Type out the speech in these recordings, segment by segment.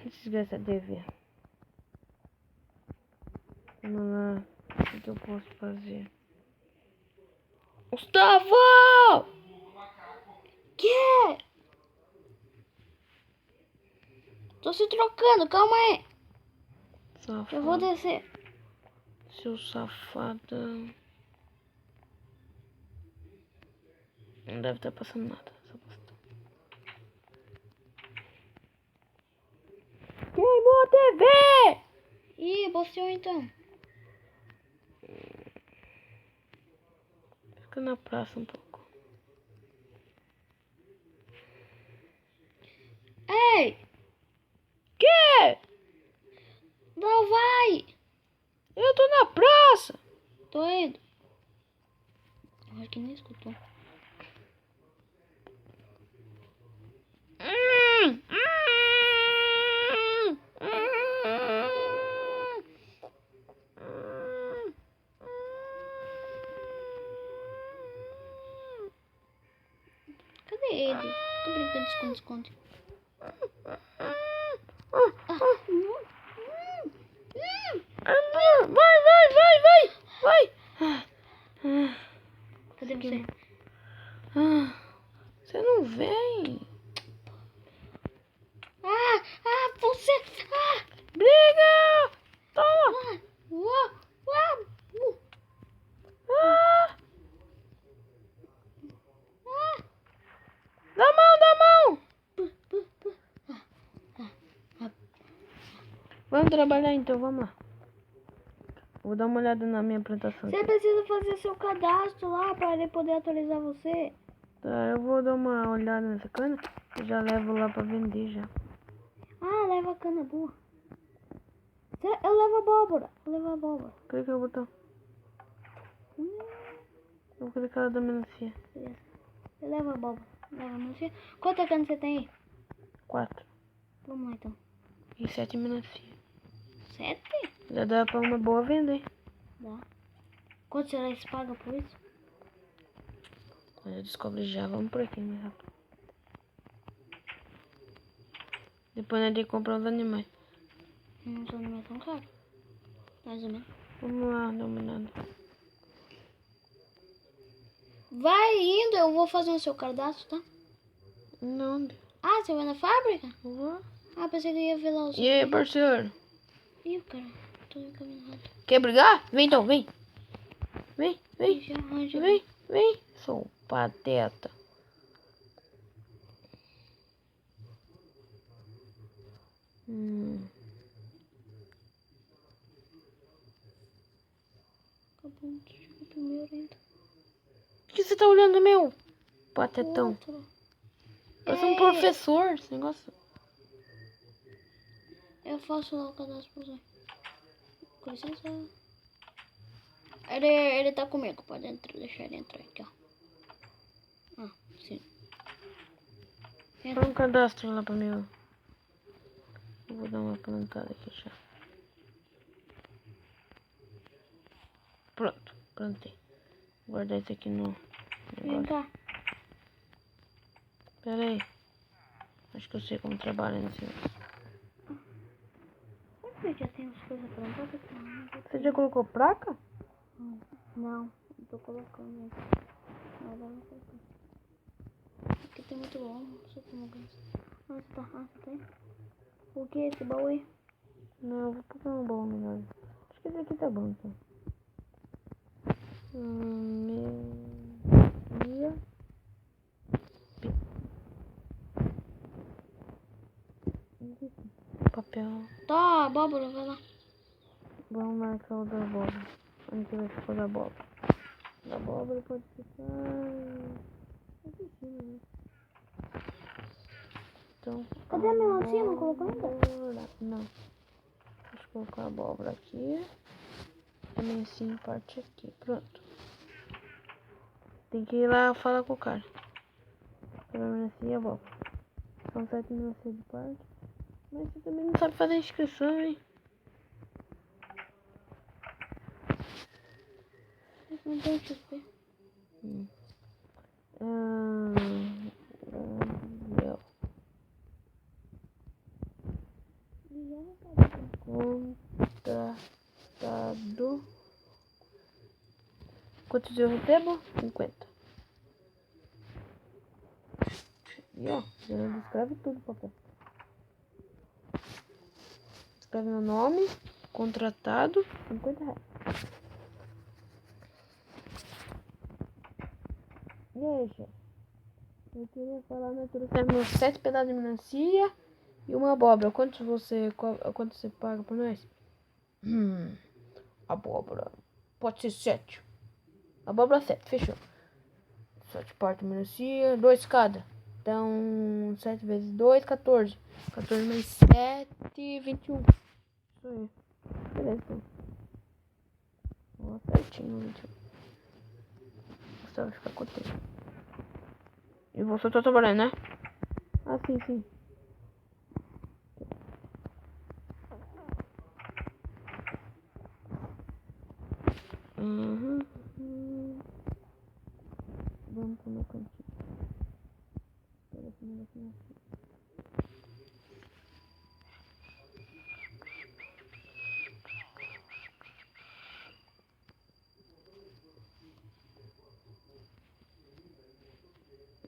Desgraça de ver. Vamos lá. O que eu posso fazer? Gustavo! Que? Tô se trocando, calma aí. Safado. Eu vou descer. Seu safadão. Não deve estar passando nada. Só passando. Queimou a TV! Ih, você então. Fica na praça um pouco. Ei, Que? não vai. Eu tô na praça. Tô indo. Eu acho que nem escutou. Cadê ele? Tô brincando de esconde-esconde. Vai. Cadê você? Você não vem. Você. Briga! Toma! Ah! Dá a mão! Vamos trabalhar então, vamos lá. Vou dar uma olhada na minha plantação Você aqui. precisa fazer seu cadastro lá para ele poder atualizar você. Tá, eu vou dar uma olhada nessa cana e já levo lá pra vender já. Leva a cana boa. Eu levo a abóbora. Clica no botão. Eu vou clicar da melancia. Beleza. Eu levo a abóbora. Leva a melancia. Quanta cana você tem aí? 4 Vamos lá então. e 7 melancia. 7? Já dá pra uma boa venda, hein? Dá. Quanto será que se paga por isso? Quando eu descobri já, vamos por aqui mais rápido. Depois nós temos que comprar os animais. Não são animais tão caros. Mais ou menos. Vamos lá, dá uma olhada. Vai indo, eu vou fazer o seu cadastro, tá? Não, Você vai na fábrica? vou. Pensei que eu ia ver lá o seu. E aí, parceiro? Ih, cara, tô no caminho errado. Quer brigar? Vem então, vem. Vem. Já. Vem. Sou um pateta. Acabou o primeiro ainda. O que você tá olhando, meu? Patetão. Outro. Parece um professor esse negócio. Eu faço lá o cadastro pra você. Com licença. Ele tá comigo, pode entrar, deixar ele entrar aqui, ó. Sim. Faz um cadastro lá pra mim. Eu vou dar uma plantada aqui já. Pronto, plantei. Vou guardar isso aqui no Vem negócio. cá. Pera aí. Acho que eu sei como trabalha nesse negócio. Será que já tem as coisas plantadas? Você já colocou placa? Não, não tô colocando isso. Mas eu não coloquei. Aqui tem muito bom, não sei como gasta. Você tá aí? O que é esse baú aí? Não, eu vou pegar um bom melhor. Acho que esse aqui tá bom, então. Meia. Papel. Tá, abóbora, vai lá. Vamos marcar o da abóbora. Onde que vai ficar o da abóbora? Da abóbora pode ficar aqui em cima, né? Então, Cadê a melancia? Não colocou ainda? Não. Deixa eu colocar a abóbora aqui. A melancia parte aqui. Pronto. Tem que ir lá falar com o cara. Pela melancia e abóbora. São 7 melancias de parte. Mas você também não sabe fazer inscrição, hein? Não tem XP. Meu. Contratado. Quantos eu recebo? 50. E ó, já escreve tudo no papel. Escreve meu nome, contratado, 50 reais. E aí, chefe? Eu queria falar na trouxe meus 7 pedaços de melancia e uma abóbora. Quanto você paga por nós? Abóbora. Pode ser 7. Abóbora 7, fechou. 7 partes de melancia, 2 cada. Então, 7 vezes 2, 14. 14 mais 7, 21. Isso aí. Beleza, então. Ó, certinho, 21. Você vai ficar contente. E você tá trabalhando, né? Ah, sim, sim. Uhum. Vamos pro meu cantinho.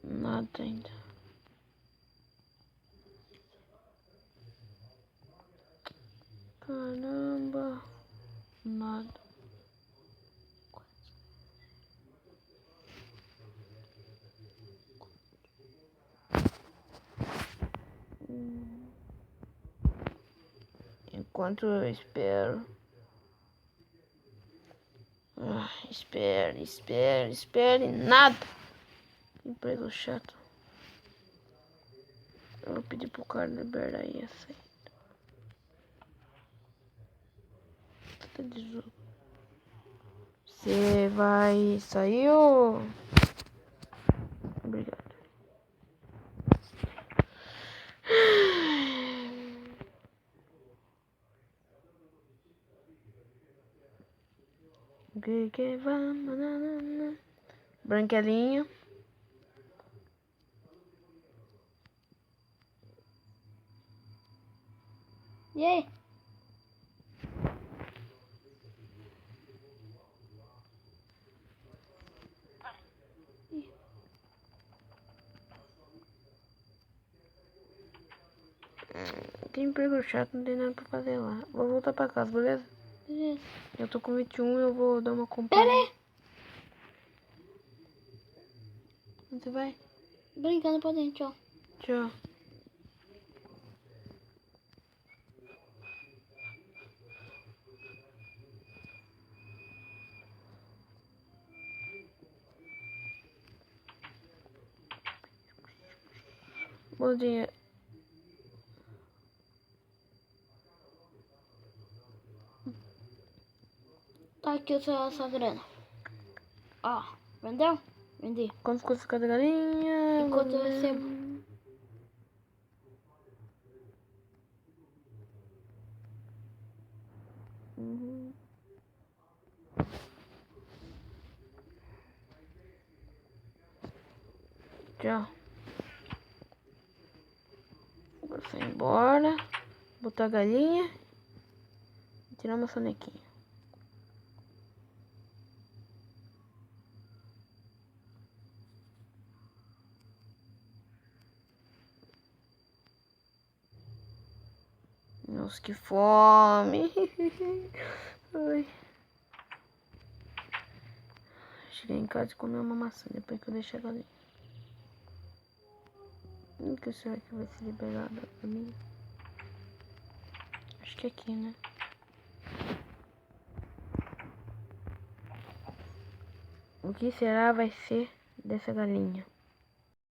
Nada ainda. Caramba. Nada. Enquanto eu espero. Espere. Nada. Emprego chato. Eu vou pedir pro cara liberar aí essa aí. Tá de jogo. Você vai sair ou... Obrigado. Que vamos. Branquelinha. E aí? Tem emprego chato, não tem nada pra fazer lá. Vou voltar pra casa, beleza? Beleza. Eu tô com 21 e eu vou dar uma compra. Pera aí. Onde você vai? Brincando pra dentro, ó. Tchau. Bom dia. Tá aqui essa grana. Ó, vendeu? Vendi. Quanto custa cada galinha? Enquanto eu recebo. Uhum. Tchau. Vou sair embora. Botar a galinha. E tirar uma sonequinha. Nossa, que fome. Ai. Cheguei em casa e comi uma maçã depois que eu deixei a galinha. O que será que vai ser liberado pra mim? Acho que é aqui, né? O que será vai ser dessa galinha?